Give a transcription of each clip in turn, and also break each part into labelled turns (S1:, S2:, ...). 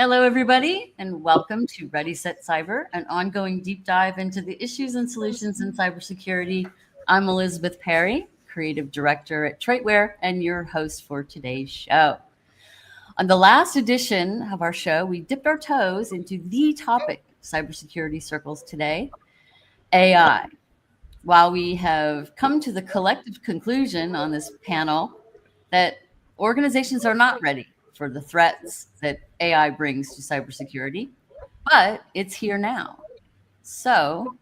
S1: Hello, everybody, and welcome to ReadySetCyber, an ongoing deep dive into the issues and solutions in cybersecurity. I'm Elizabeth Perry, Creative Director at Traitware, and your host for today's show. On the last edition of our show, we dipped our toes into the topic of cybersecurity circles today, AI. While we have come to the collective conclusion on this panel that organizations are not ready for the threats that AI brings to cybersecurity, but it's here now. So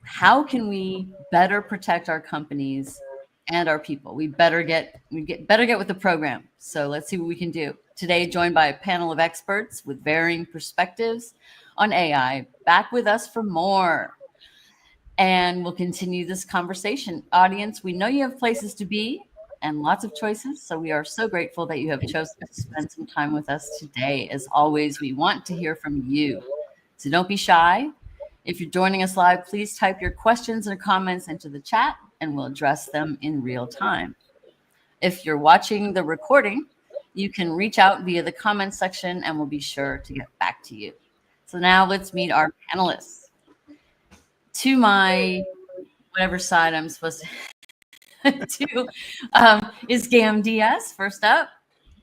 S1: how can we better protect our companies and our people? We better get with the program. So let's see what we can do. Today, joined by a panel of experts with varying perspectives on AI, back with us for more. And we'll continue this conversation. Audience, we know you have places to be and lots of choices. So we are so grateful that you have chosen to spend some time with us today. As always, we want to hear from you. So don't be shy. If you're joining us live, please type your questions and comments into the chat and we'll address them in real time. If you're watching the recording, you can reach out via the comments section and we'll be sure to get back to you. So now let's meet our panelists. To my whatever side I'm supposed to is Gam Diaz, first up,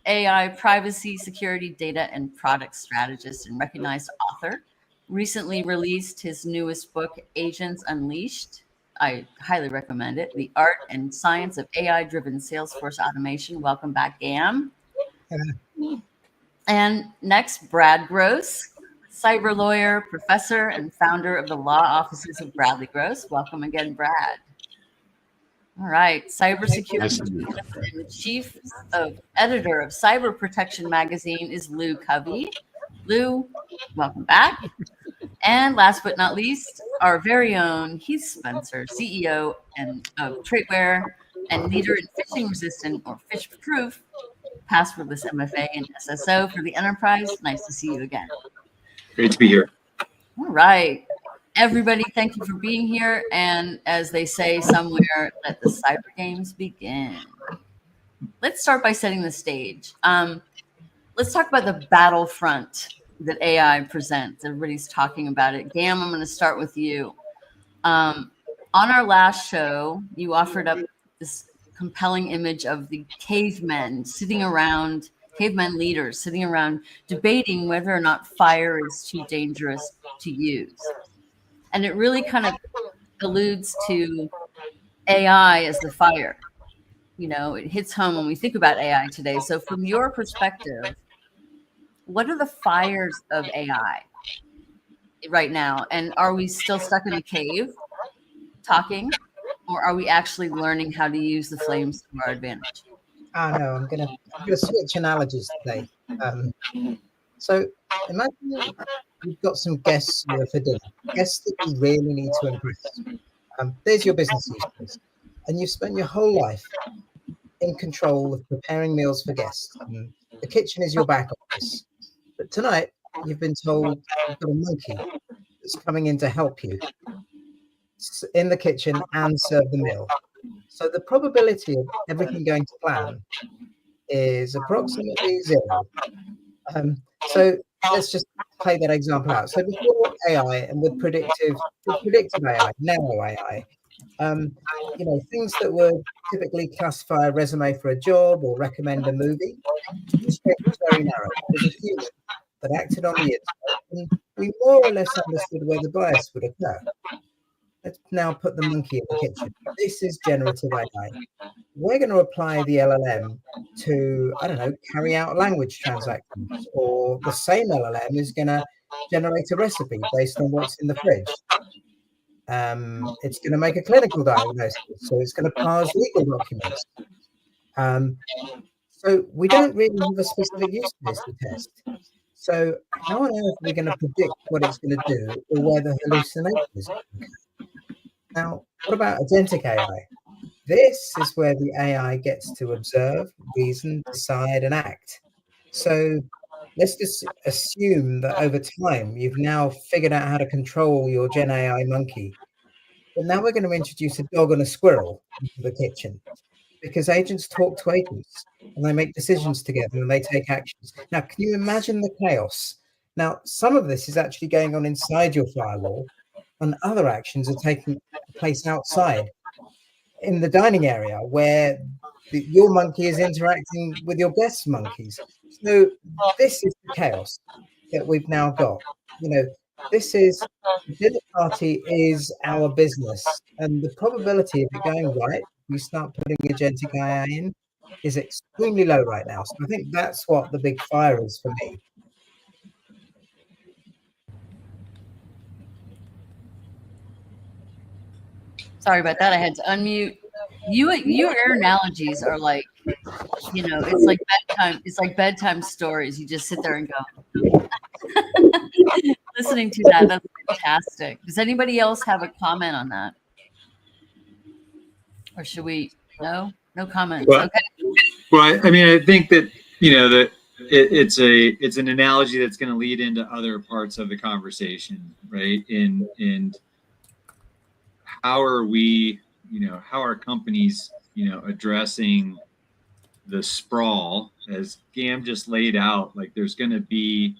S1: AI privacy, security, data, and product strategist and recognized author. Recently released his newest book, Agents Unleashed. I highly recommend it. The Art and Science of AI-Driven Salesforce Automation. Welcome back, Gam. And next, Brad Gross, cyber lawyer, professor, and founder of the law offices of Bradley Gross. Welcome again, Brad. All right, cybersecurity and the chief editor of Cyber Protection Magazine is Lou Covey. Lou, welcome back. And last but not least, our very own Heath Spencer, CEO of Traitware and leader in phishing resistant or phish proof passwordless MFA and SSO for the enterprise. Nice to see you again.
S2: Great to be here.
S1: All right. Everybody, thank you for being here. And as they say somewhere, let the cyber games begin. Let's start by setting the stage. Let's talk about the battlefront that AI presents. Everybody's talking about it. Gam, I'm going to start with you. On our last show, you offered up this compelling image of the cavemen leaders sitting around debating whether or not fire is too dangerous to use. And it really kind of alludes to AI as the fire. You know, it hits home when we think about AI today. So from your perspective, what are the fires of AI right now? And are we still stuck in a cave talking, or are we actually learning how to use the flames to our advantage?
S3: Oh, no, I'm going to switch analogies today. So imagine you've got some guests here for dinner, guests that you really need to impress. There's your business use case. And you've spent your whole life in control of preparing meals for guests. The kitchen is your back office. But tonight, you've been told you've got a monkey that's coming in to help you in the kitchen and serve the meal. So the probability of everything going to plan is approximately 0. So let's just play that example out. So before AI and with predictive AI, narrow AI, things that would typically classify a resume for a job or recommend a movie, the scope was very narrow. It was a human that acted on the internet, and we more or less understood where the bias would occur. Let's now put the monkey in the kitchen. This is generative AI. We're going to apply the LLM to, carry out language transactions, or the same LLM is going to generate a recipe based on what's in the fridge. It's going to make a clinical diagnosis, so it's going to parse legal documents. So we don't really have a specific use case to test. So how on earth are we going to predict what it's going to do or where the hallucination is going to occur? Now, what about agentic AI? This is where the AI gets to observe, reason, decide, and act. So let's just assume that over time, you've now figured out how to control your Gen AI monkey. But now we're going to introduce a dog and a squirrel into the kitchen, because agents talk to agents. and they make decisions together and they take actions. Now, can you imagine the chaos? Now, some of this is actually going on inside your firewall, and other actions are taking place outside in the dining area where your monkey is interacting with your guest's monkeys. So this is the chaos that we've now got. This is the dinner party is our business, and the probability of it going right, we start putting agentic AI in, is extremely low right now. So I think that's what the big fire is for me.
S1: Sorry about that. I had to unmute. Your analogies are like, it's like bedtime. It's like bedtime stories. You just sit there and go. Listening to that's fantastic. Does anybody else have a comment on that? Or should we? No comments.
S2: Well,
S1: okay.
S2: Well, I mean, I think that that it's an analogy that's going to lead into other parts of the conversation, right? And how are we, how are companies, addressing the sprawl, as Gam just laid out? Like, there's going to be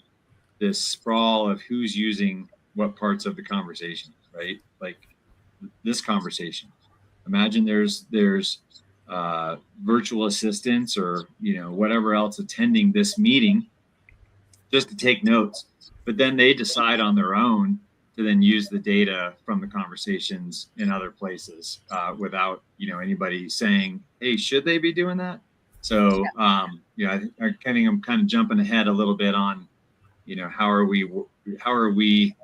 S2: this sprawl of who's using what parts of the conversation, right? Like this conversation. Imagine there's virtual assistants or whatever else attending this meeting just to take notes, but then they decide on their own to then use the data from the conversations in other places without anybody saying, hey, should they be doing that? So I think I'm kind of jumping ahead a little bit on how are we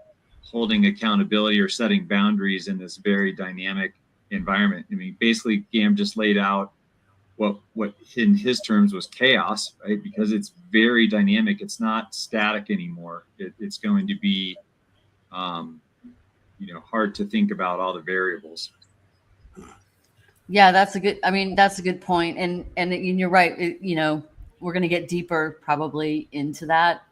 S2: holding accountability or setting boundaries in this very dynamic environment. I mean, basically Gam just laid out what in his terms was chaos, right? Because it's very dynamic. It's not static anymore. It's going to be hard to think about all the variables.
S1: Yeah, that's a good point. And you're right. We're going to get deeper probably into that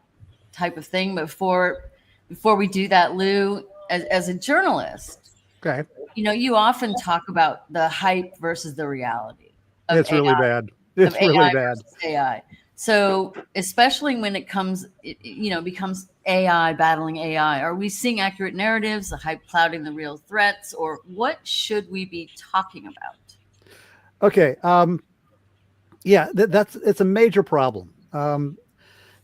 S1: type of thing. But before we do that, Lou, as a journalist,
S4: okay,
S1: you often talk about the hype versus the reality.
S4: It's AI, really bad. It's really bad.
S1: AI. So especially when it comes, becomes AI battling AI, are we seeing accurate narratives, the hype clouding the real threats, or what should we be talking about?
S4: Okay. Yeah, it's a major problem.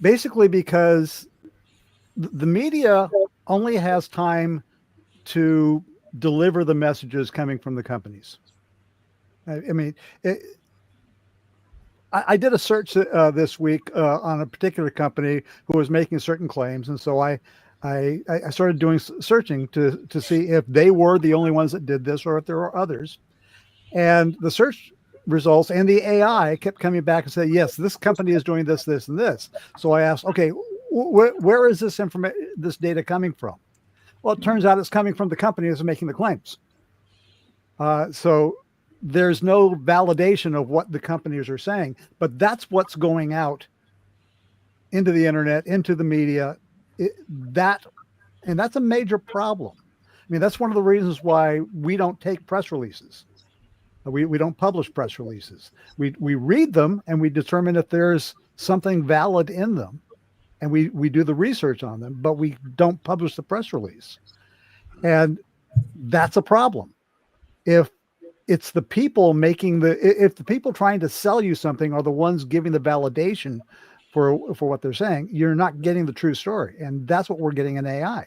S4: Basically because the media only has time to deliver the messages coming from the companies. I mean, I did a search this week on a particular company who was making certain claims, and so I started doing searching to see if they were the only ones that did this or if there were others. And the search results and the AI kept coming back and saying, yes, this company is doing this, this, and this. So I asked, okay, where is this this data coming from? Well, it turns out it's coming from the company that's making the claims. So there's no validation of what the companies are saying, but that's what's going out into the internet, into the media. And that's a major problem. I mean, that's one of the reasons why we don't take press releases. We don't publish press releases. We read them and we determine if there's something valid in them, and we do the research on them, but we don't publish the press release. And that's a problem. If it's the people if the people trying to sell you something are the ones giving the validation for what they're saying, you're not getting the true story. And that's what we're getting in AI.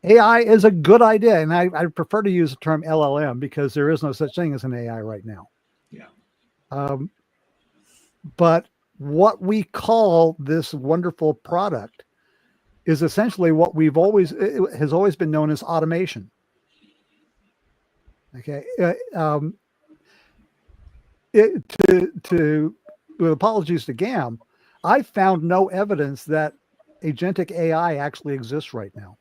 S4: AI is a good idea. And I prefer to use the term LLM because there is no such thing as an AI right now.
S2: Yeah.
S4: But what we call this wonderful product is essentially what it has always been known as automation. Okay. With apologies to Gam, I found no evidence that agentic AI actually exists right now.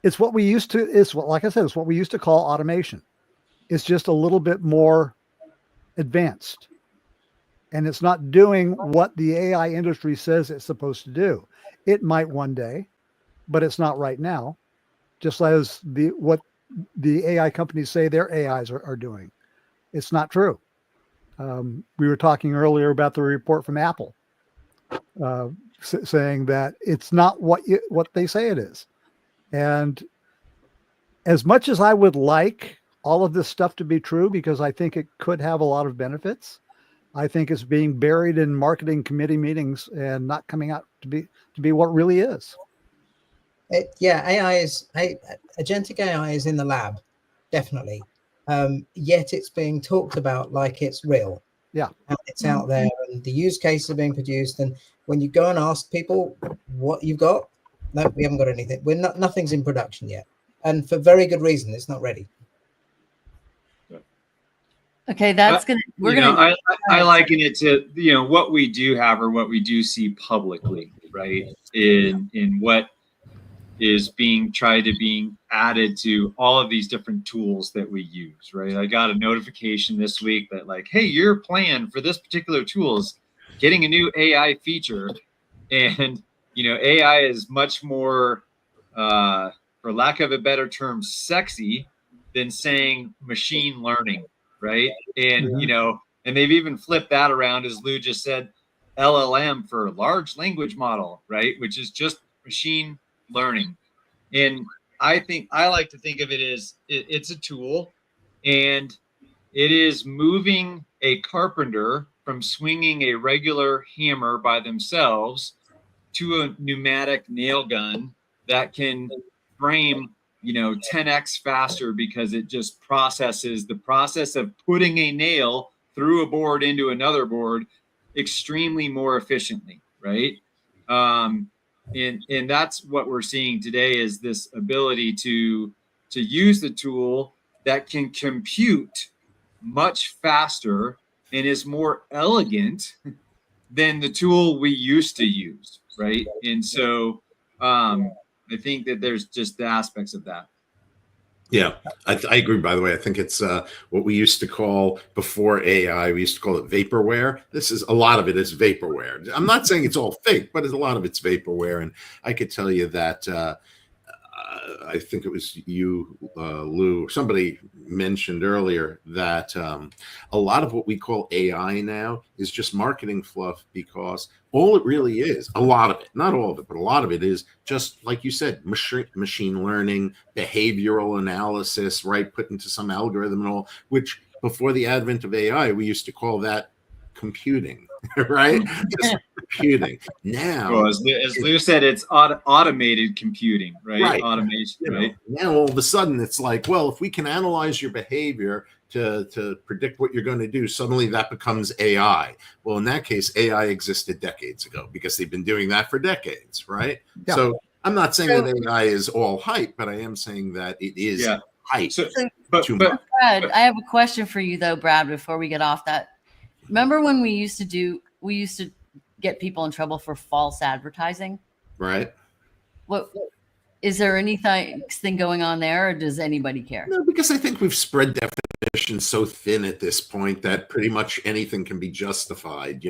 S4: It's what we used to, like I said, it's what we used to call automation. It's just a little bit more advanced. And it's not doing what the AI industry says it's supposed to do. It might one day, but it's not right now. Just as what the AI companies say their AIs are doing. It's not true. We were talking earlier about the report from Apple saying that it's not what they say it is. And as much as I would like all of this stuff to be true, because I think it could have a lot of benefits, I think it's being buried in marketing committee meetings and not coming out to be what it really is.
S3: Agentic AI is in the lab, definitely. Yet it's being talked about like it's real.
S4: Yeah.
S3: And it's out there, and the use cases are being produced. And when you go and ask people what you've got, no, we haven't got anything. Nothing's in production yet. And for very good reason, it's not ready.
S1: Okay, that's
S2: I liken it to what we do have or what we do see publicly, right? In what is being added to all of these different tools that we use, right? I got a notification this week that like, hey, your plan for this particular tool is getting a new AI feature, and AI is much more, for lack of a better term, sexy than saying machine learning, right? And and they've even flipped that around, as Lou just said, LLM for large language model, right? Which is just machine learning. And I like to think of it as it's a tool, and it is moving a carpenter from swinging a regular hammer by themselves to a pneumatic nail gun that can frame 10x faster, because it just processes the process of putting a nail through a board into another board extremely more efficiently, right? And that's what we're seeing today, is this ability to use the tool that can compute much faster and is more elegant than the tool we used to use, right? And so I think that there's just the aspects of that.
S5: Yeah, I agree. By the way, I think it's what we used to call, before AI, we used to call it vaporware. A lot of it is vaporware. I'm not saying it's all fake, but a lot of it's vaporware. And I could tell you that I think it was you, Lou, or somebody mentioned earlier that a lot of what we call AI now is just marketing fluff, because all it really is, a lot of it, not all of it, but a lot of it is just, like you said, machine learning, behavioral analysis, right? Put into some algorithm and all, which before the advent of AI, we used to call that computing, right? Just computing. Now,
S2: well, as Lou said, it's automated computing, right? Automation, right?
S5: Now all of a sudden it's like, well, if we can analyze your behavior to predict what you're going to do, suddenly that becomes AI. Well, in that case, AI existed decades ago, because they've been doing that for decades, right? Yeah. So I'm not saying that AI is all hype, but I am saying that it is hype.
S1: But Brad, I have a question for you though, Brad, before we get off that. Remember when we used to get people in trouble for false advertising?
S5: Right.
S1: What is there anything going on there, or does anybody care?
S5: No, because I think we've spread definitions so thin at this point that pretty much anything can be justified.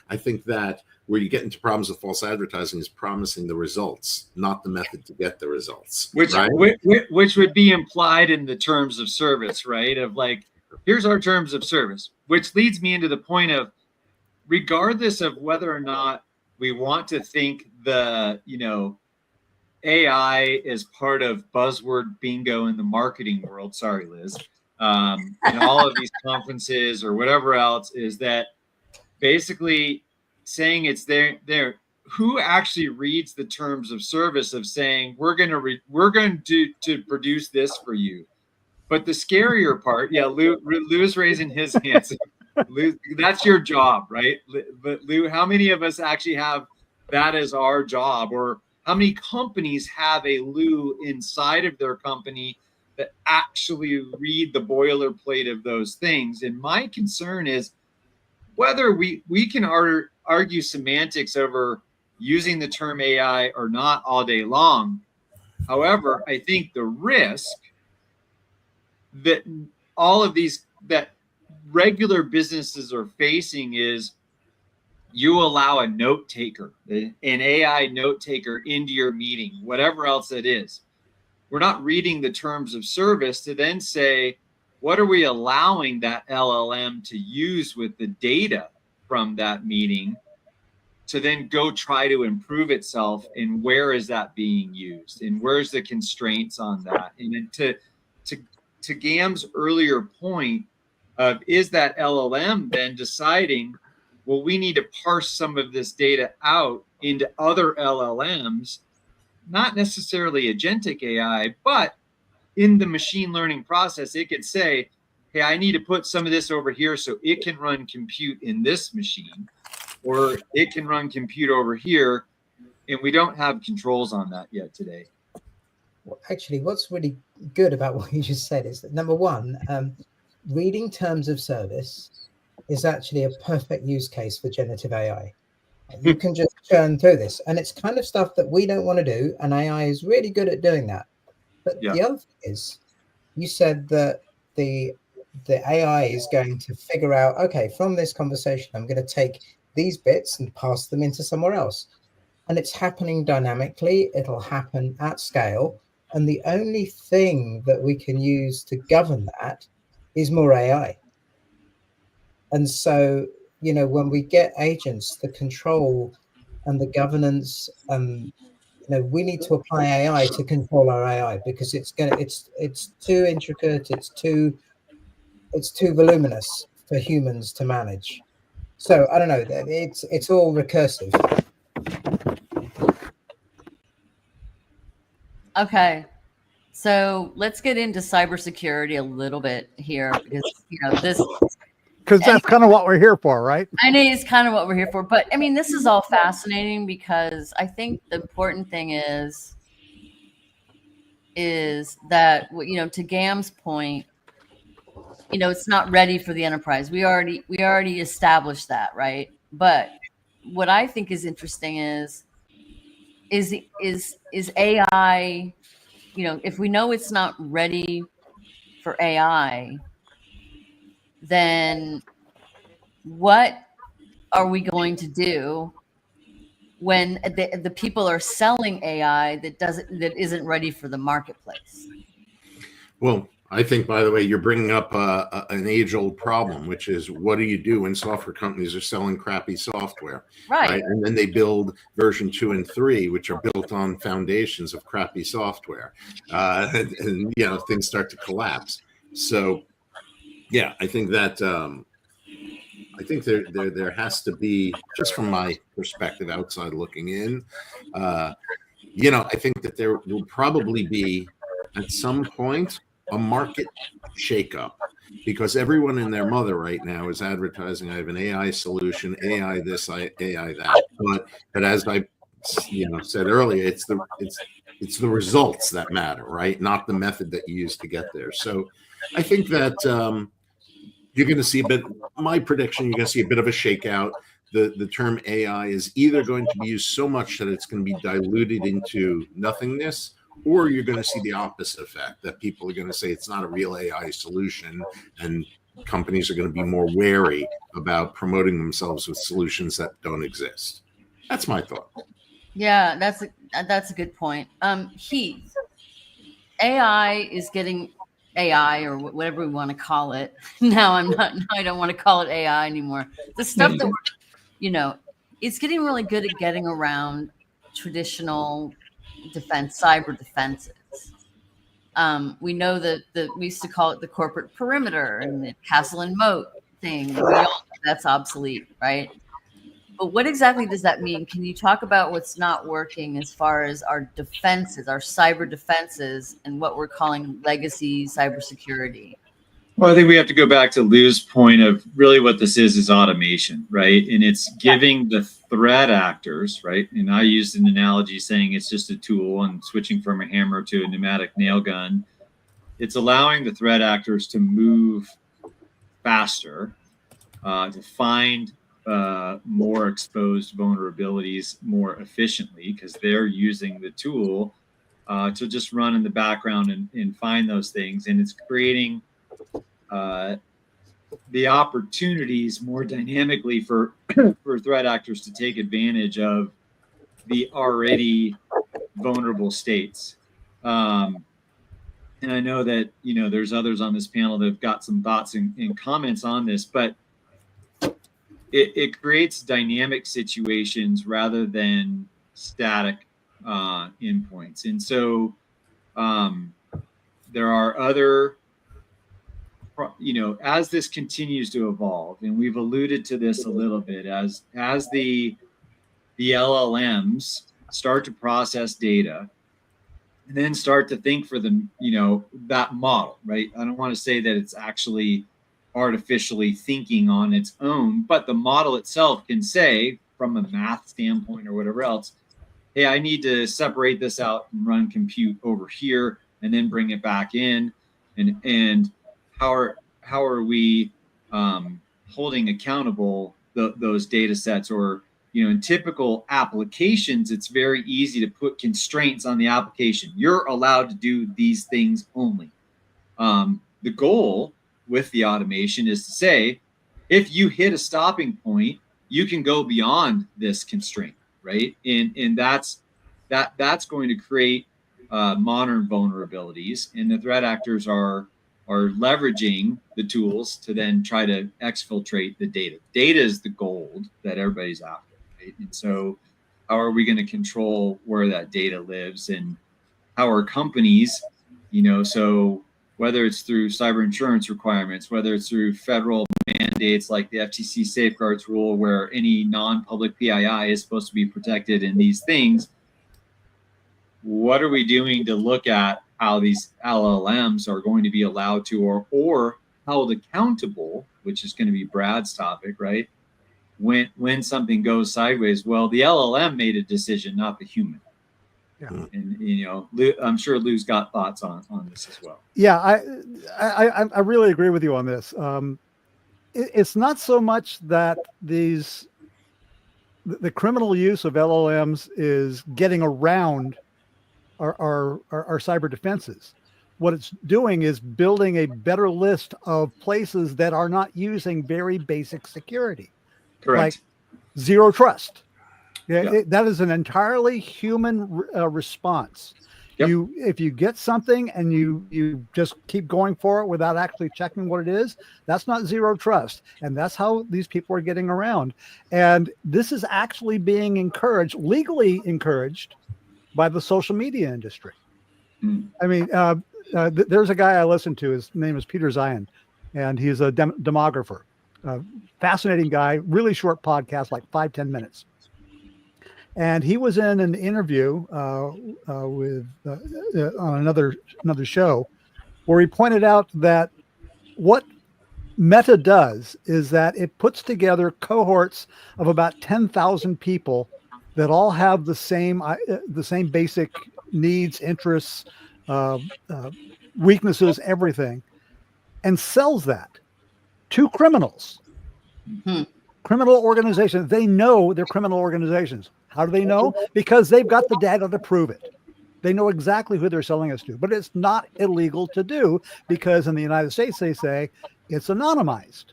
S5: I think that where you get into problems with false advertising is promising the results, not the method to get the results.
S2: Which would be implied in the terms of service, right? Of like, here's our terms of service, which leads me into the point of, regardless of whether or not we want to think the, AI is part of buzzword bingo in the marketing world. Sorry, Liz. In all of these conferences or whatever else, is that basically saying it's there. Who actually reads the terms of service of saying we're going to produce this for you? But the scarier part, Lou's raising his hands. Lou, that's your job, right? But Lou, how many of us actually have that as our job? Or how many companies have a Lou inside of their company that actually read the boilerplate of those things? And my concern is whether we can argue semantics over using the term AI or not all day long. However, I think the risk that all of these that regular businesses are facing is, you allow a note taker, an AI note taker, into your meeting, whatever else it is. we're not reading the terms of service to then say, what are we allowing that LLM to use with the data from that meeting to then go try to improve itself, and where is that being used, and where's the constraints on that? And then to Gam's earlier point of, is that LLM then deciding, well, we need to parse some of this data out into other LLMs, not necessarily agentic AI, but in the machine learning process, it could say, hey, I need to put some of this over here so it can run compute in this machine, or it can run compute over here. And we don't have controls on that yet today.
S3: Well, actually, what's really good about what you just said is that, number one, reading terms of service is actually a perfect use case for generative AI. You can just churn through this, and it's kind of stuff that we don't want to do, and AI is really good at doing that. But the other thing is, you said that the AI is going to figure out, okay, from this conversation, I'm going to take these bits and pass them into somewhere else. And it's happening dynamically. It'll happen at scale. And the only thing that we can use to govern that is more AI. And so, you know, when we get agents, the control and the governance, you know, we need to apply AI to control our AI, because it's too intricate, it's too voluminous for humans to manage. So I don't know, it's all recursive.
S1: Okay, so let's get into cybersecurity a little bit here, because this,
S4: because that's kind of what we're here for, right?
S1: I know it's kind of what we're here for, but I mean, this is all fascinating, because I think the important thing is that, to Gam's point, it's not ready for the enterprise. We already established that, right? But what I think is interesting is AI, if we know it's not ready for AI, then what are we going to do when the people are selling AI that isn't ready for the marketplace?
S5: Well, I think, by the way, you're bringing up an age-old problem, which is, what do you do when software companies are selling crappy software?
S1: Right.
S5: And then they build version 2 and 3, which are built on foundations of crappy software. And things start to collapse. So, yeah, I think that there has to be, just from my perspective, outside looking in, I think that there will probably be, at some point, a market shakeup, because everyone and their mother right now is advertising, I have an AI solution, AI this, AI that. But as I said earlier, it's the results that matter, right? Not the method that you use to get there. So I think that you're going to see my prediction, you're going to see a bit of a shakeout. The term AI is either going to be used so much that it's going to be diluted into nothingness, or you're going to see the opposite effect, that people are going to say it's not a real AI solution, and companies are going to be more wary about promoting themselves with solutions that don't exist. That's my thought.
S1: Yeah, that's a good point. Heath, AI is getting AI, or whatever we want to call it. Now I don't want to call it AI anymore. The stuff that it's getting really good at getting around traditional defense, cyber defenses. We know that we used to call it the corporate perimeter and the castle and moat thing. We all know that's obsolete, right? But what exactly does that mean? Can you talk about what's not working as far as our defenses, our cyber defenses, and what we're calling legacy cybersecurity?
S2: Well, I think we have to go back to Lou's point of, really what this is automation, right? And it's giving the threat actors, right? And I used an analogy saying it's just a tool, and switching from a hammer to a pneumatic nail gun. It's allowing the threat actors to move faster, to find more exposed vulnerabilities more efficiently, because they're using the tool to just run in the background and find those things. And it's creating the opportunities more dynamically for threat actors to take advantage of the already vulnerable states. and I know that, there's others on this panel that have got some thoughts and comments on this, but it creates dynamic situations rather than static endpoints. And so there are other, as this continues to evolve, and we've alluded to this a little bit, as the LLMs start to process data and then start to think for them, that model, right? I don't want to say that it's actually artificially thinking on its own, but the model itself can say, from a math standpoint or whatever else, hey, I need to separate this out and run compute over here and then bring it back in. And how are we holding accountable those data sets? Or, in typical applications, it's very easy to put constraints on the application. You're allowed to do these things only. The goal with the automation is to say, if you hit a stopping point, you can go beyond this constraint, right? And that's going to create modern vulnerabilities, and the threat actors are leveraging the tools to then try to exfiltrate the data. Data is the gold that everybody's after. And so how are we going to control where that data lives, and how are companies, so whether it's through cyber insurance requirements, whether it's through federal mandates like the FTC safeguards rule, where any non-public PII is supposed to be protected in these things, what are we doing to look at how these LLMs are going to be allowed to or held accountable, which is going to be Brad's topic, right? When something goes sideways, well, the LLM made a decision, not the human. Yeah. And I'm sure Lou's got thoughts on this as well.
S4: Yeah, I really agree with you on this. It's not so much that the criminal use of LLMs is getting around our cyber defenses. What it's doing is building a better list of places that are not using very basic security.
S2: Correct.
S4: Like zero trust. Yeah. That is an entirely human response. Yep. If you get something and you just keep going for it without actually checking what it is, that's not zero trust. And that's how these people are getting around. And this is actually being encouraged, legally encouraged, by the social media industry. I mean, there's a guy I listen to. His name is Peter Zion, and he's a demographer. Fascinating guy, really short podcast, like 5-10 minutes. And he was in an interview with on another show where he pointed out that what Meta does is that it puts together cohorts of about 10,000 people that all have the same basic needs, interests, weaknesses, everything, and sells that to criminals. Mm-hmm. Criminal organizations. They know they're criminal organizations. How do they know? Because they've got the data to prove it. They know exactly who they're selling us to. But it's not illegal to do, because in the United States, they say it's anonymized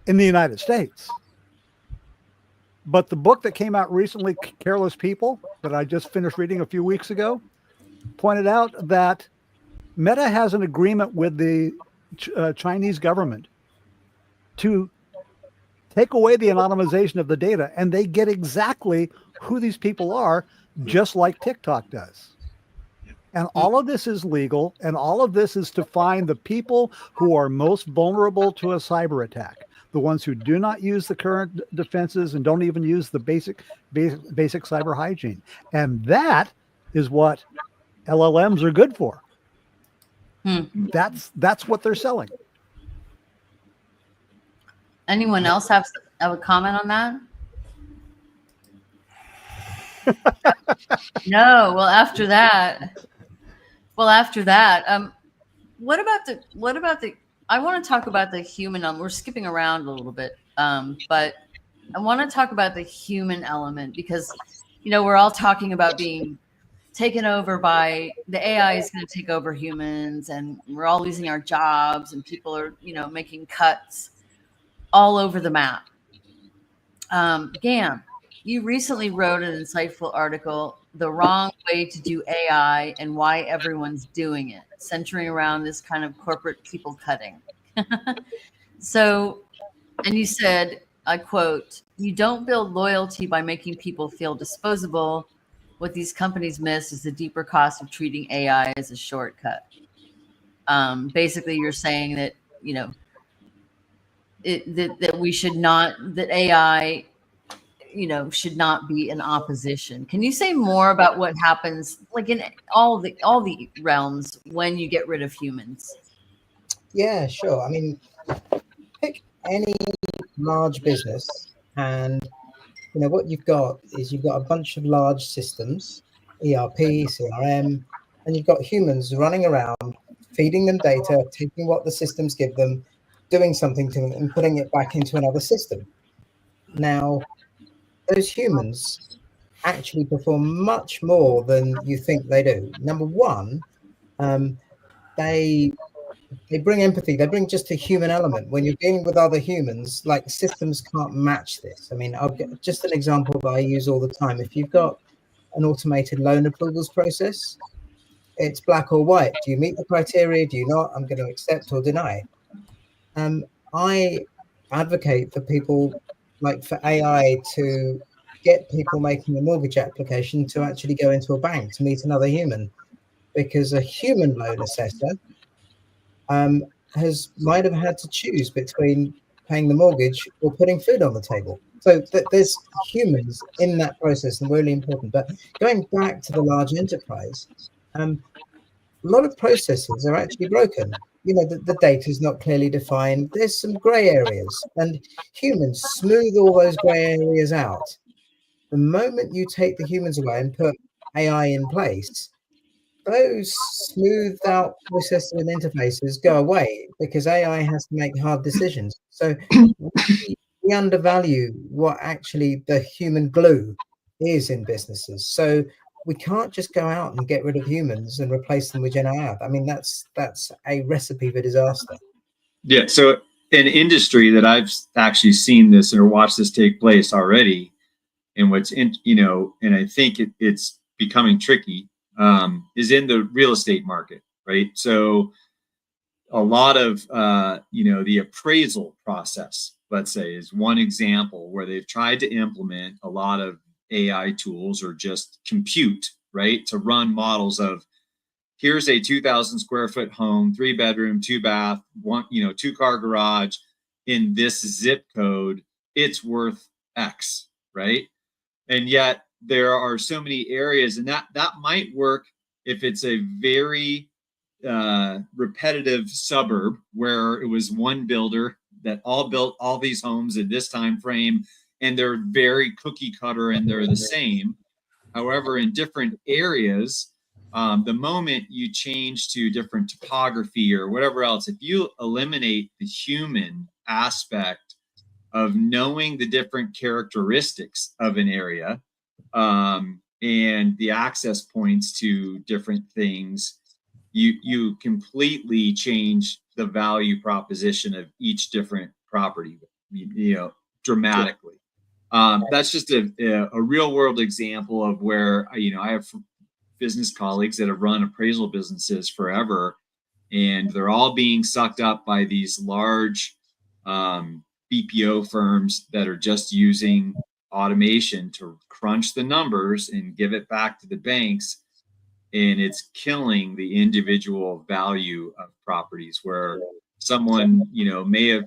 S4: in the United States. But the book that came out recently, Careless People, that I just finished reading a few weeks ago, pointed out that Meta has an agreement with the Chinese government to take away the anonymization of the data, and they get exactly who these people are, just like TikTok does. And all of this is legal, and all of this is to find the people who are most vulnerable to a cyber attack, the ones who do not use the current defenses and don't even use the basic cyber hygiene. And that is what LLMs are good for. That's what they're selling.
S1: Anyone else have a comment on that? No. Well, after that, what about the? I want to talk about the human. We're skipping around a little bit, but I want to talk about the human element, because we're all talking about being taken over by the AI is going to take over humans, and we're all losing our jobs, and people are making cuts all over the map. Gam, you recently wrote an insightful article the wrong way to do AI and why everyone's doing it, centering around this kind of corporate people cutting. So, and you said, I quote, "You don't build loyalty by making people feel disposable. What these companies miss is the deeper cost of treating AI as a shortcut." Basically, you're saying that, you know, that we should not, that AI, you know, should not be in opposition. Can you say more about what happens, like in all the realms, when you get rid of humans?
S3: Yeah, sure. I mean, pick any large business, and what you've got is you've got a bunch of large systems, ERP, CRM, and you've got humans running around, feeding them data, taking what the systems give them, doing something to them, and putting it back into another system. Now, those humans actually perform much more than you think they do. Number one, they bring empathy. They bring just a human element. When you're dealing with other humans, like, systems can't match this. I mean, I'll get just an example that I use all the time. If you've got an automated loan approvals process, it's black or white. Do you meet the criteria? Do you not? I'm going to accept or deny. I advocate for people, like for AI, to get people making a mortgage application to actually go into a bank to meet another human, because a human loan assessor might have had to choose between paying the mortgage or putting food on the table. So there's humans in that process, and really important. But going back to the large enterprise, a lot of processes are actually broken. The data is not clearly defined. There's some gray areas, and humans smooth all those gray areas out. The moment you take the humans away and put AI in place, those smoothed out processes and interfaces go away, because AI has to make hard decisions. So we undervalue what actually the human glue is in businesses. So we can't just go out and get rid of humans and replace them with Gen AI. I mean, that's a recipe for disaster.
S2: Yeah. So an industry that I've actually seen this or watched this take place already, and and I think it's becoming tricky, is in the real estate market, right? So a lot of the appraisal process, let's say, is one example where they've tried to implement a lot of AI tools or just compute, right, to run models of, here's a 2,000 square foot home, 3-bedroom, 2-bath, 2-car garage in this zip code. It's worth X, right? And yet there are so many areas, and that might work if it's a very repetitive suburb where it was one builder that all built all these homes in this time frame, and they're very cookie cutter and they're the same. However, in different areas, the moment you change to different topography or whatever else, if you eliminate the human aspect of knowing the different characteristics of an area, and the access points to different things, you completely change the value proposition of each different property, dramatically. That's just a real world example of where, I have business colleagues that have run appraisal businesses forever, and they're all being sucked up by these large BPO firms that are just using automation to crunch the numbers and give it back to the banks. And it's killing the individual value of properties, where someone, may have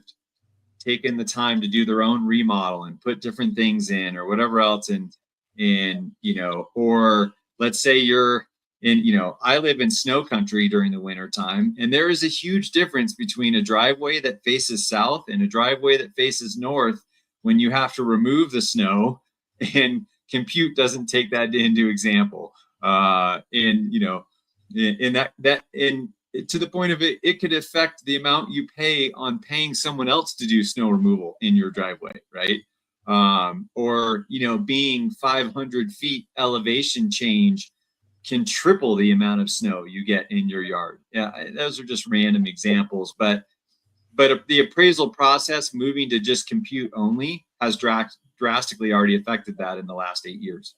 S2: taken the time to do their own remodel and put different things in or whatever else. And or let's say you're in, I live in snow country during the winter time, and there is a huge difference between a driveway that faces south and a driveway that faces north when you have to remove the snow, and compute doesn't take that into example. In to the point of it could affect the amount you pay on paying someone else to do snow removal in your driveway, right? Or being 500 feet elevation change can triple the amount of snow you get in your yard. Yeah, those are just random examples, but the appraisal process moving to just compute only has drastically already affected that in the last 8 years.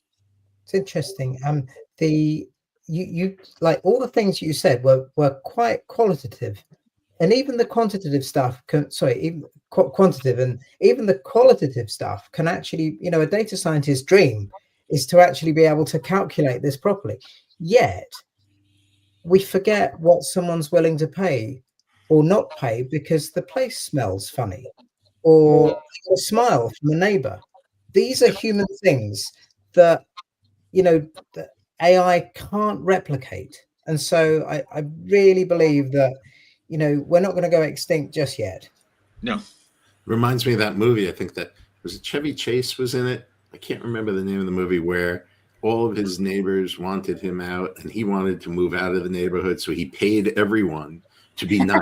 S3: It's interesting. You like all the things you said were quite qualitative, and even the quantitative stuff even quantitative, and even the qualitative stuff can actually, a data scientist's dream is to actually be able to calculate this properly. Yet we forget what someone's willing to pay or not pay because the place smells funny, or a smile from a neighbor. These are human things that, that AI can't replicate. And so I really believe that, we're not going to go extinct just yet.
S2: No.
S5: Reminds me of that movie. I think that was it Chevy Chase was in it. I can't remember the name of the movie, where all of his neighbors wanted him out and he wanted to move out of the neighborhood. So he paid everyone to be nice,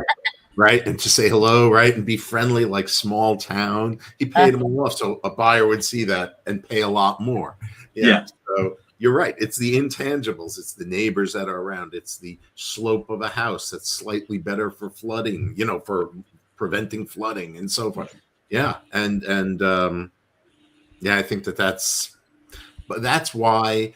S5: right? And to say hello, right? And be friendly, like small town. He paid them all off. So a buyer would see that and pay a lot more.
S2: Yeah.
S5: So you're right. It's the intangibles. It's the neighbors that are around. It's the slope of a house that's slightly better for flooding, for preventing flooding and so forth. Yeah. And I think that's why,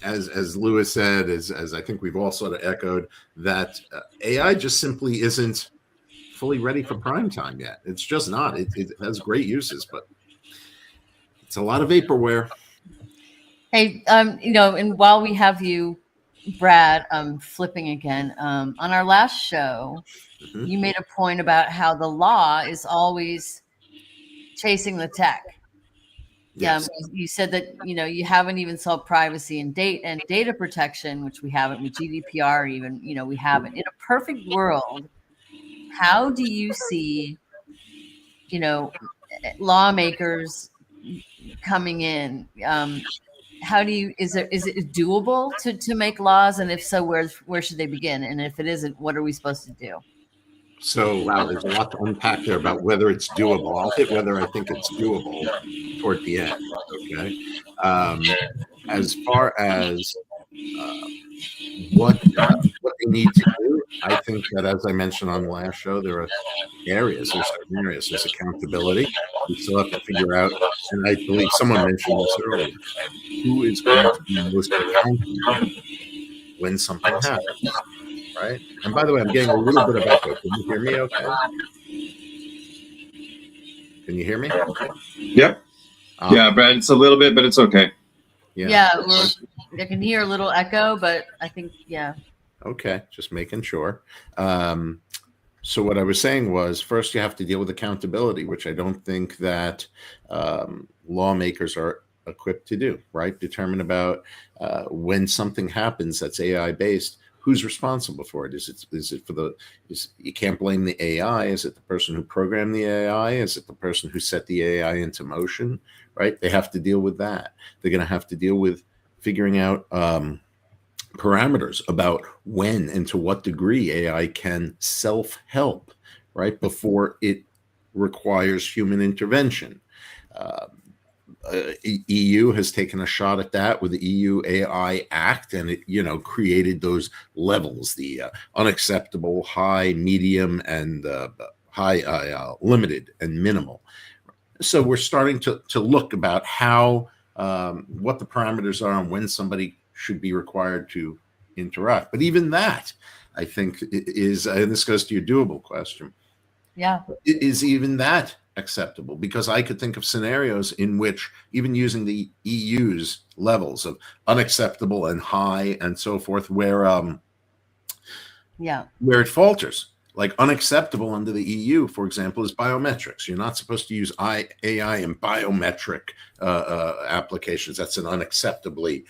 S5: as Lewis said, as I think we've all sort of echoed, that AI just simply isn't fully ready for prime time yet. It's just not. It has great uses, but it's a lot of vaporware.
S1: Hey, and while we have you, Brad, flipping again, on our last show, you made a point about how the law is always chasing the tech.
S5: Yes.
S1: You said that, you haven't even solved privacy and data protection, which we haven't with GDPR even, we haven't. In a perfect world, how do you see, lawmakers coming in? Is it doable to make laws? And if so, where should they begin? And if it isn't, what are we supposed to do?
S5: So, wow, there's a lot to unpack there about whether it's doable. I'll hit whether I think it's doable toward the end. Okay. As far as what they need to do, I think that, as I mentioned on the last show, there are areas. There's certain areas. There's accountability. We still have to figure out, and I believe someone mentioned this earlier, who is going to be most accountable when something happens, right? And by the way, I'm getting a little bit of echo. Can you hear me okay? Can you hear me?
S2: Yep. Yeah, Brad, it's a little bit, but it's okay.
S1: Yeah, I can hear a little echo, but I think, yeah.
S5: Okay, just making sure. So what I was saying was, first you have to deal with accountability, which I don't think that lawmakers are equipped to do, right? Determine about when something happens that's AI based, who's responsible for it? Is it you can't blame the AI? Is it the person who programmed the AI? Is it the person who set the AI into motion, right? They have to deal with that. They're going to have to deal with figuring out parameters about when and to what degree AI can self-help, right, before it requires human intervention. EU has taken a shot at that with the EU AI Act, and it created those levels: the unacceptable, high, medium, and high, limited, and minimal. So we're starting to look about how what the parameters are and when somebody should be required to interact. But even that, I think, is, and this goes to your doable question.
S1: Yeah.
S5: Is even that acceptable? Because I could think of scenarios in which, even using the EU's levels of unacceptable and high and so forth, where it falters. Like unacceptable under the EU, for example, is biometrics. You're not supposed to use AI in biometric applications. That's an unacceptable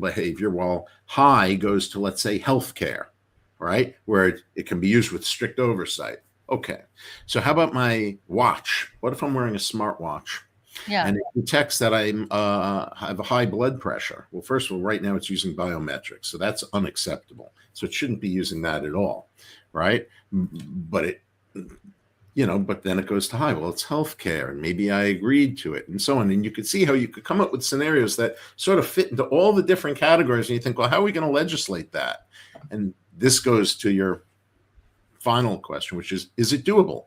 S5: behavior. While high goes to, let's say, healthcare, right, where it can be used with strict oversight. Okay, so how about my watch? What if I'm wearing a smartwatch?
S1: Yeah.
S5: And it detects that I have a high blood pressure. Well, first of all, right now it's using biometrics, so that's unacceptable. So it shouldn't be using that at all, right? But but then it goes to high. Well, it's healthcare, and maybe I agreed to it, and so on. And you could see how you could come up with scenarios that sort of fit into all the different categories. And you think, well, how are we going to legislate that? And this goes to your final question, which is it doable?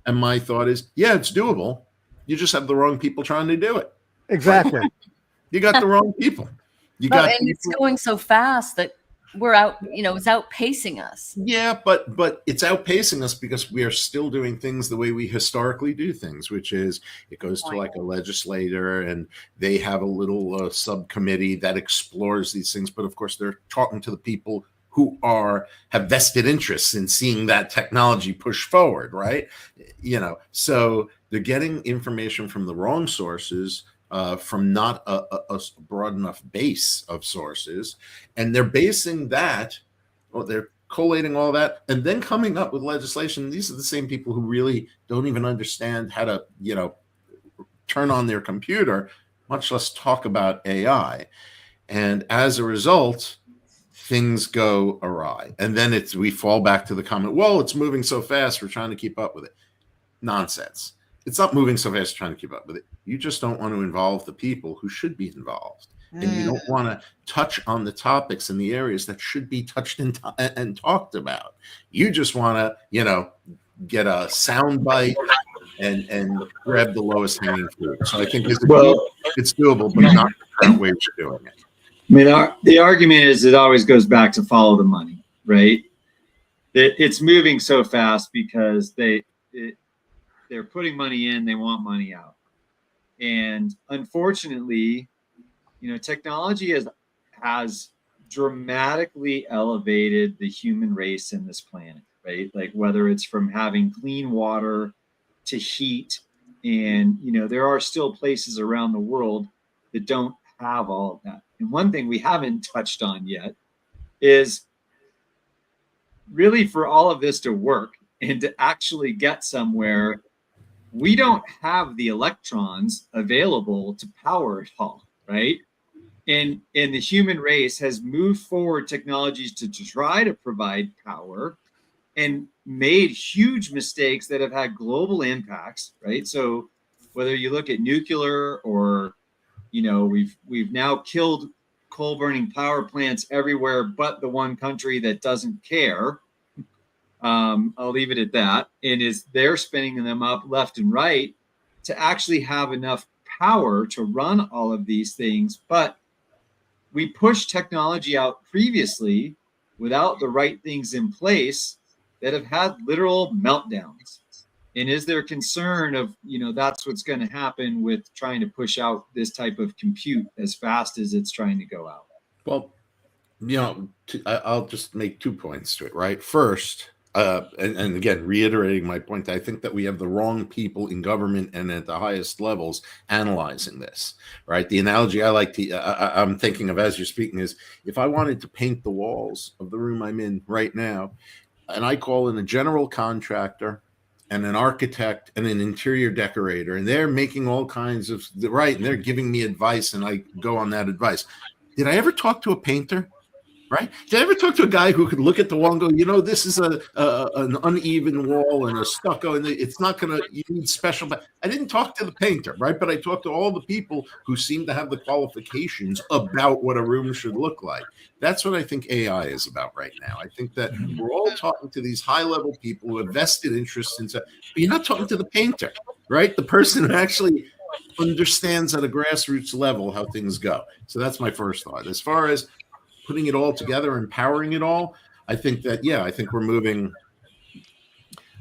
S5: And my thought is, yeah, it's doable. You just have the wrong people trying to do it.
S4: Exactly.
S5: You got the wrong people. You
S1: No,
S5: got
S1: and it's
S5: people.
S1: going so fast that we're out, it's outpacing us.
S5: Yeah, but it's outpacing us because we are still doing things the way we historically do things, which is it goes to like a legislator and they have a little subcommittee that explores these things. But of course, they're talking to the people who have vested interests in seeing that technology push forward, right? So they're getting information from the wrong sources, from not a broad enough base of sources, and they're basing that. Well, they're collating all that and then coming up with legislation. These are the same people who really don't even understand how to, turn on their computer, much less talk about AI. And as a result, things go awry. And then we fall back to the comment, well, it's moving so fast, we're trying to keep up with it. Nonsense. It's not moving so fast trying to keep up with it. You just don't want to involve the people who should be involved. And you don't want to touch on the topics and the areas that should be touched and talked about. You just want to, get a sound bite and grab the lowest hanging fruit. So I think it's doable, but not the current way we're doing it.
S2: I mean, the argument is it always goes back to follow the money, right? It's moving so fast because they're putting money in, they want money out. And unfortunately, technology has dramatically elevated the human race in this planet, right? Like whether it's from having clean water to heat, and there are still places around the world that don't have all of that. And one thing we haven't touched on yet is really for all of this to work and to actually get somewhere, we don't have the electrons available to power it all, right? And the human race has moved forward technologies to try to provide power and made huge mistakes that have had global impacts, right? So whether you look at nuclear or, we've now killed coal burning power plants everywhere but the one country that doesn't care. I'll leave it at that. And they're spinning them up left and right to actually have enough power to run all of these things. But we pushed technology out previously without the right things in place that have had literal meltdowns. And is there concern of, that's what's going to happen with trying to push out this type of compute as fast as it's trying to go out?
S5: Well, I'll just make 2 points to it, right? First, and again, reiterating my point, I think that we have the wrong people in government and at the highest levels analyzing this, right? The analogy I like to, I'm thinking of as you're speaking is, if I wanted to paint the walls of the room I'm in right now, and I call in a general contractor and an architect and an interior decorator, and they're making all kinds of, right, and they're giving me advice, and I go on that advice. Did I ever talk to a painter? Right? Did I ever talk to a guy who could look at the wall and go, this is an uneven wall and a stucco, and it's not going to, you need special. But I didn't talk to the painter, right? But I talked to all the people who seem to have the qualifications about what a room should look like. That's what I think AI is about right now. I think that we're all talking to these high-level people who have vested interests but you're not talking to the painter, right? The person who actually understands at a grassroots level how things go. So that's my first thought. As far as putting it all together and powering it all, I think that, I think we're moving.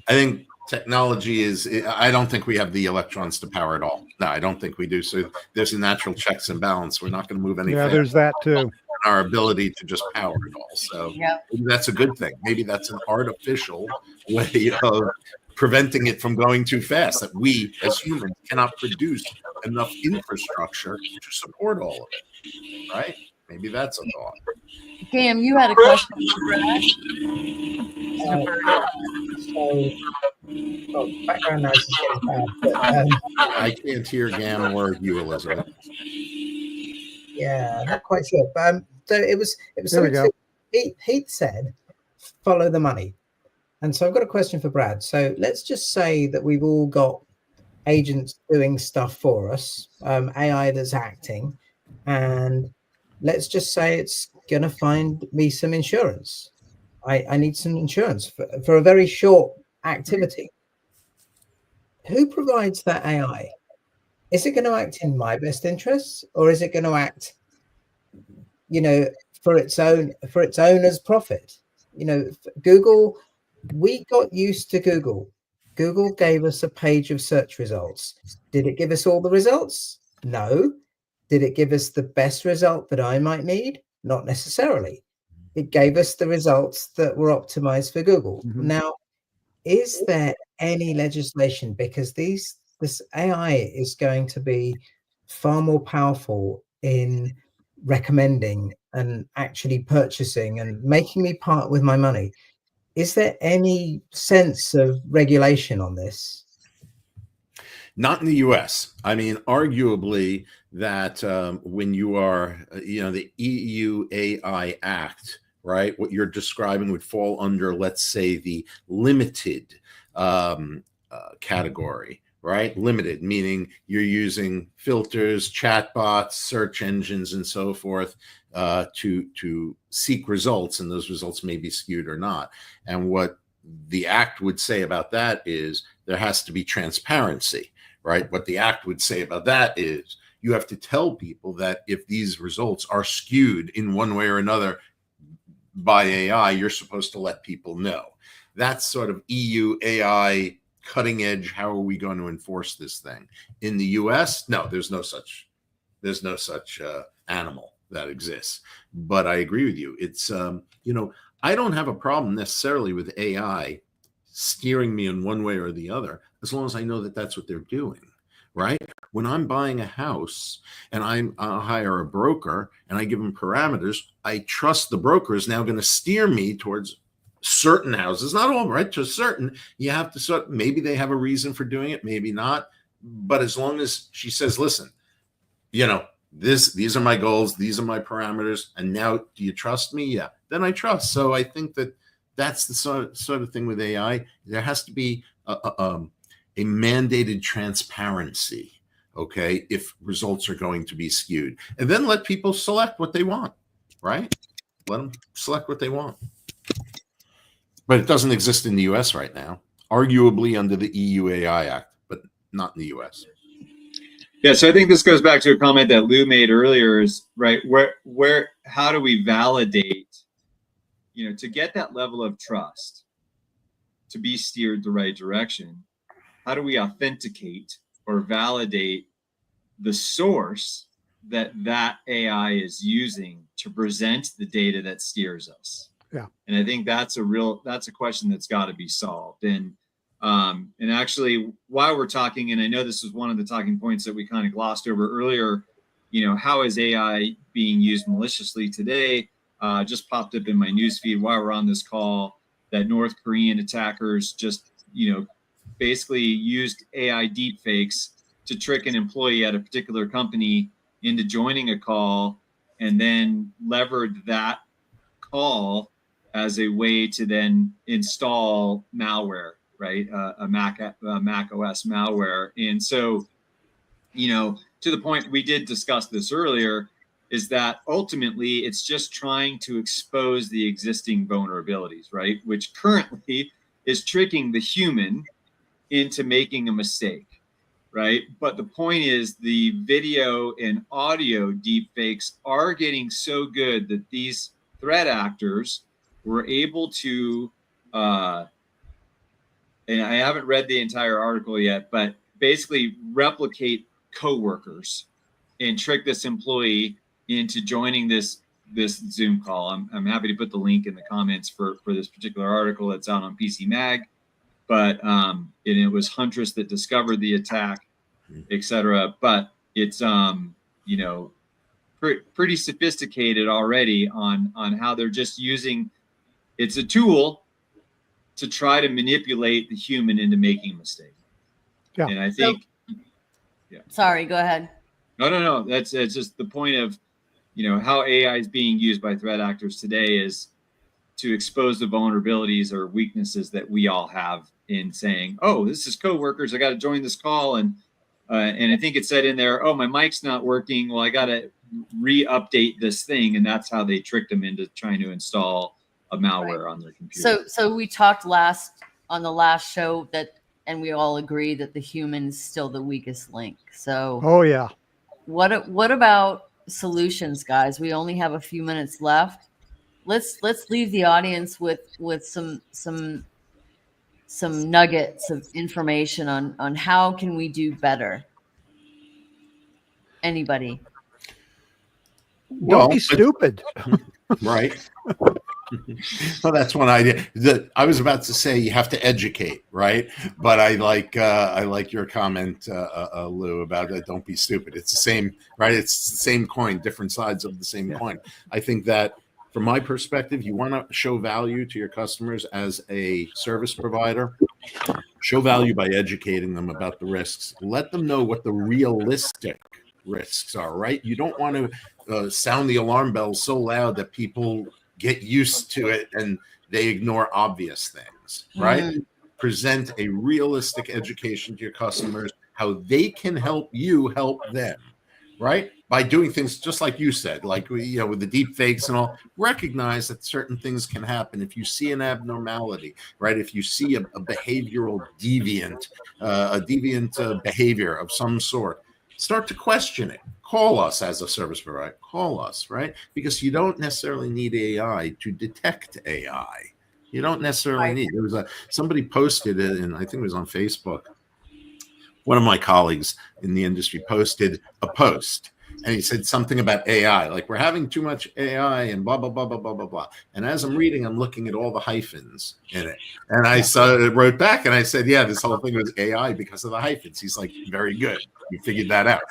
S5: I think technology I don't think we have the electrons to power it all. No, I don't think we do. So there's a natural checks and balance. We're not going to move any faster.
S4: There's that too.
S5: Our ability to just power it all. So maybe that's a good thing. Maybe that's an artificial way of preventing it from going too fast, that we as humans cannot produce enough infrastructure to support all of it, right? Maybe that's a thought.
S1: Cam, you had a question for Brad?
S3: Background noise is getting bad, but,
S5: I can't hear Gam or you, Elizabeth.
S3: yeah, not quite sure. But so it was
S4: There we go.
S3: Heath said, follow the money. And so I've got a question for Brad. So let's just say that we've all got agents doing stuff for us, AI that's acting, and let's just say it's going to find me some insurance. I need some insurance for a very short activity. Who provides that AI? is it going to act in my best interests, or is it going to act, for its owner's profit? Google, we got used to Google. Google gave us a page of search results. Did it give us all the results? No. Did it give us the best result that I might need? Not necessarily. It gave us the results that were optimized for Google.
S4: Mhm.
S3: Now, is there any legislation, because this AI is going to be far more powerful in recommending and actually purchasing and making me part with my money? Is there any sense of regulation on this?
S5: Not in the US. I mean, arguably, that when you are, the EU AI Act, right, what you're describing would fall under, let's say, the limited category, right? Limited, meaning you're using filters, chatbots, search engines, and so forth to seek results, and those results may be skewed or not. And what the act would say about that is there has to be transparency, right? What the act would say about that is you have to tell people that if these results are skewed in one way or another by AI, you're supposed to let people know. That's sort of EU AI cutting edge. How are we going to enforce this thing? In the US, no, there's no such animal that exists. But I agree with you. It's I don't have a problem necessarily with AI steering me in one way or the other, as long as I know that that's what they're doing, right? When I'm buying a house and I'll hire a broker and I give them parameters, I trust the broker is now going to steer me towards certain houses, not all, right? To certain, you have to maybe they have a reason for doing it, maybe not. But as long as she says, listen, these are my goals, these are my parameters, and now do you trust me? Yeah, then I trust. So I think that's the sort of thing with AI. There has to be a mandated transparency, okay, if results are going to be skewed. And then let people select what they want, right? Let them select what they want. But it doesn't exist in the US right now, arguably under the EU AI Act, but not in the US.
S2: Yeah, so I think this goes back to a comment that Lou made earlier is, right, how do we validate, to get that level of trust, to be steered the right direction, how do we authenticate or validate the source that AI is using to present the data that steers us?
S4: Yeah.
S2: And I think that's a question that's got to be solved. And actually, while we're talking, and I know this is one of the talking points that we kind of glossed over earlier, how is AI being used maliciously today? Just popped up in my newsfeed while we're on this call that North Korean attackers just, basically used AI deepfakes to trick an employee at a particular company into joining a call, and then levered that call as a way to then install malware, right? A Mac OS malware. And so, to the point we did discuss this earlier, is that ultimately it's just trying to expose the existing vulnerabilities, right? Which currently is tricking the human into making a mistake, right? But the point is the video and audio deepfakes are getting so good that these threat actors were able to, and I haven't read the entire article yet, but basically replicate coworkers and trick this employee into joining this Zoom call. I'm happy to put the link in the comments for this particular article that's out on PC Mag. But it was Huntress that discovered the attack, etc. But it's pretty sophisticated already on how they're just using. It's a tool to try to manipulate the human into making a mistake.
S4: Yeah.
S2: And I think.
S1: Yeah. Sorry, go ahead.
S2: No. That's just the point of, how AI is being used by threat actors today is to expose the vulnerabilities or weaknesses that we all have in saying, oh, this is coworkers, I got to join this call. And I think it said in there, oh, my mic's not working. Well, I got to re-update this thing. And that's how they tricked them into trying to install a malware on their computer.
S1: So we talked on the last show that and we all agree that the human is still the weakest link. So
S4: Oh yeah.
S1: what about solutions, guys? We only have a few minutes left. Let's leave the audience with some nuggets of information on how can we do better. Anybody?
S4: Don't be stupid.
S5: Right. Well, that's one idea. I was about to say you have to educate, right? But I like your comment, Lou, about don't be stupid. It's the same, right? It's the same coin, different sides of the same coin. I think that from my perspective, you want to show value to your customers as a service provider. Show value by educating them about the risks. Let them know what the realistic risks are, right? You don't want to sound the alarm bells so loud that people get used to it and they ignore obvious things, right? Present a realistic education to your customers, how they can help you help them, right? By doing things just like you said, like with the deep fakes and all, recognize that certain things can happen. If you see an abnormality, right? If you see a behavioral deviant behavior of some sort, start to question it. Call us as a service provider. Call us, right? Because you don't necessarily need AI to detect AI. You don't necessarily need. There was somebody posted it, and I think it was on Facebook. One of my colleagues in the industry posted a post, and he said something about AI, like we're having too much AI and blah, blah, blah, blah, blah, blah, blah. And as I'm reading, I'm looking at all the hyphens in it. And I wrote back and I said, yeah, this whole thing was AI because of the hyphens. He's like, very good. You figured that out.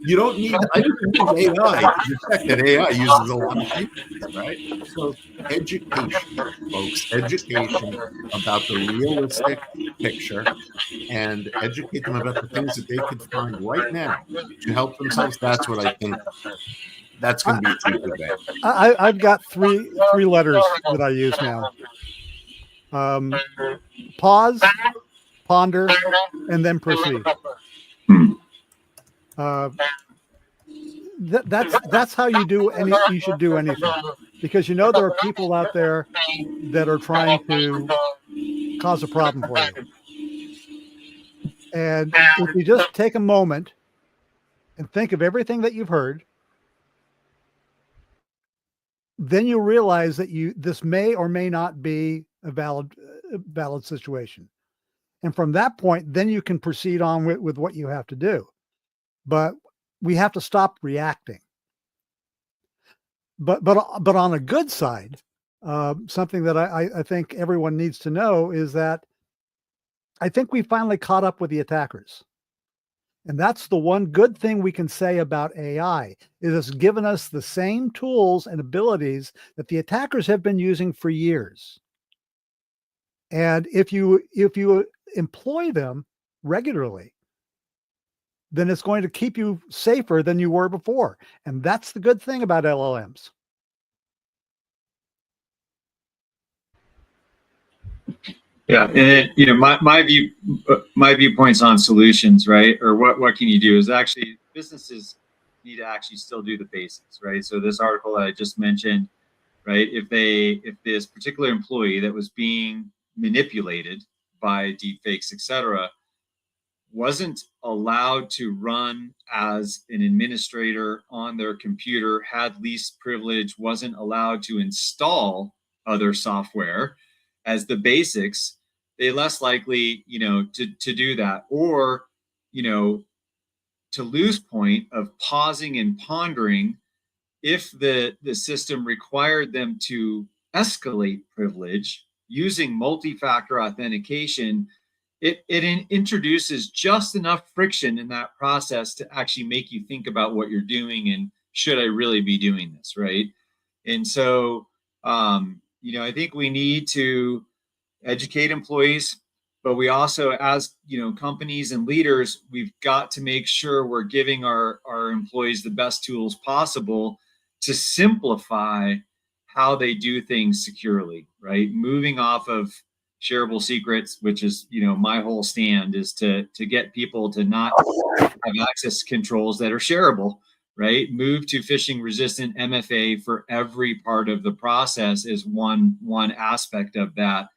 S5: You don't need AI to detect that AI uses a lot of hyphens, right? So education, folks, education about the realistic picture, and educate them about the things that they could find right now to help themselves. That's what I think. That's going to be a huge advantage.
S4: I've got three letters that I use now. Pause, ponder, and then proceed. That's how you do you should do anything, because there are people out there that are trying to cause a problem for you. And if you just take a moment and think of everything that you've heard, then you realize that this may or may not be a valid situation. And from that point, then you can proceed on with what you have to do. But we have to stop reacting. But on a good side, something that I think everyone needs to know is that I think we finally caught up with the attackers. And that's the one good thing we can say about AI, is it's given us the same tools and abilities that the attackers have been using for years. And if you employ them regularly, then it's going to keep you safer than you were before. And that's the good thing about LLMs.
S2: Yeah, and my viewpoints on solutions, right? Or what can you do is actually businesses need to actually still do the basics, right? So this article that I just mentioned, right? If this particular employee that was being manipulated by deepfakes, et cetera, wasn't allowed to run as an administrator on their computer, had least privilege, wasn't allowed to install other software as the basics, they less likely, to do that, or, to lose point of pausing and pondering if the system required them to escalate privilege using multi-factor authentication. It introduces just enough friction in that process to actually make you think about what you're doing and should I really be doing this, right? And so, I think we need to educate employees, but we also, as companies and leaders, we've got to make sure we're giving our employees the best tools possible to simplify how they do things securely, right? Moving off of shareable secrets, which is, my whole stand is to get people to not have access controls that are shareable, right? Move to phishing resistant MFA for every part of the process is one aspect of that.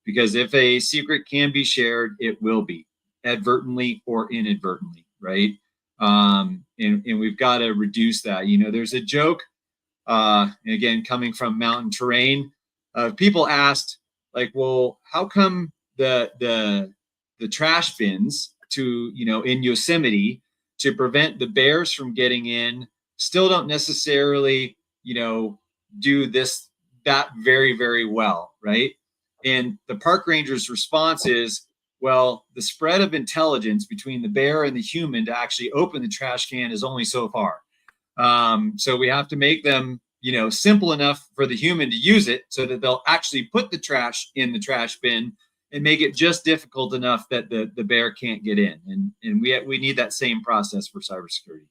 S2: Because if a secret can be shared, it will be, advertently or inadvertently, right? And we've got to reduce that. There's a joke, again, coming from mountain terrain. People asked, like, well, how come the trash bins in Yosemite to prevent the bears from getting in still don't necessarily, do that very, very well, right? And the park ranger's response is, well, the spread of intelligence between the bear and the human to actually open the trash can is only so far. So we have to make them, simple enough for the human to use it so that they'll actually put the trash in the trash bin, and make it just difficult enough that the bear can't get in. And we need that same process for cybersecurity.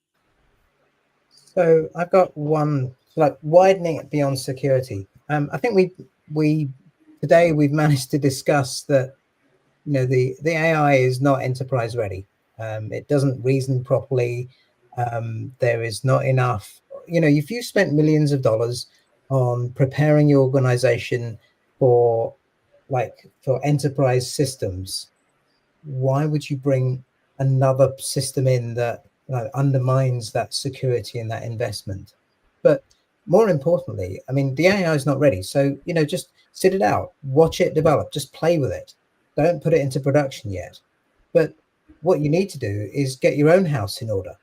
S3: So I've got one, like, widening it beyond security. I think we today we've managed to discuss that the AI is not enterprise ready. It doesn't reason properly. There is not enough. If you spent millions of dollars on preparing your organization for enterprise systems, why would you bring another system in that undermines that security and that investment? But more importantly, I mean, the AI is not ready. So, just sit it out, watch it develop, just play with it. Don't put it into production yet. But what you need to do is get your own house in order,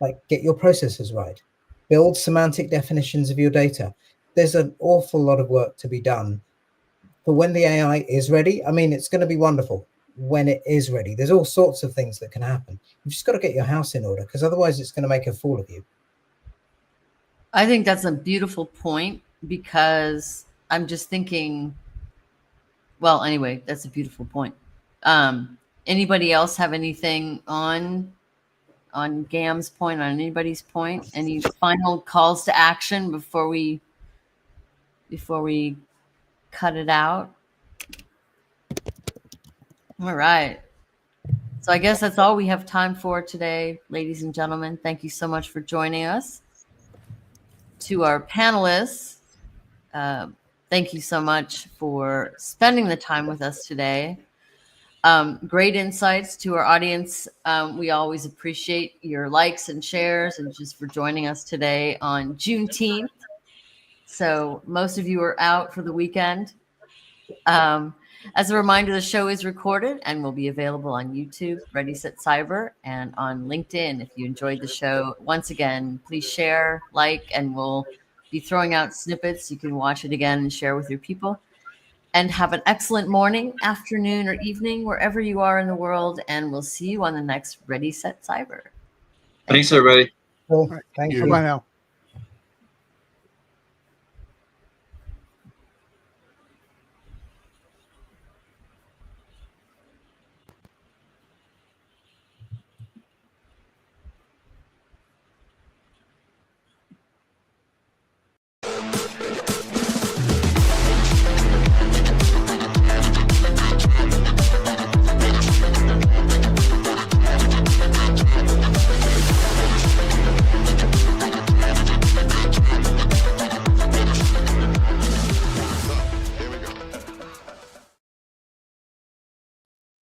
S3: like get your processes right, build semantic definitions of your data. There's an awful lot of work to be done. But when the AI is ready, I mean, it's going to be wonderful when it is ready. There's all sorts of things that can happen. You've just got to get your house in order, because otherwise it's going to make a fool of you.
S1: I think that's a beautiful point, because I'm just thinking, well, anyway, that's a beautiful point. Anybody else have anything on GAM's point, on anybody's point? Any final calls to action before we cut it out? All right. So I guess that's all we have time for today, ladies and gentlemen. Thank you so much for joining us. To our panelists, thank you so much for spending the time with us today. Great insights to our audience. We always appreciate your likes and shares, and just for joining us today on Juneteenth. So most of you are out for the weekend. As a reminder, the show is recorded and will be available on YouTube, ReadySetCyber, and on LinkedIn. If you enjoyed the show, once again, please share, like, and we'll be throwing out snippets. You can watch it again and share with your people. And have an excellent morning, afternoon, or evening, wherever you are in the world. And we'll see you on the next ReadySetCyber.
S2: Thanks, everybody.
S3: Cool. Thank you.
S4: Bye now.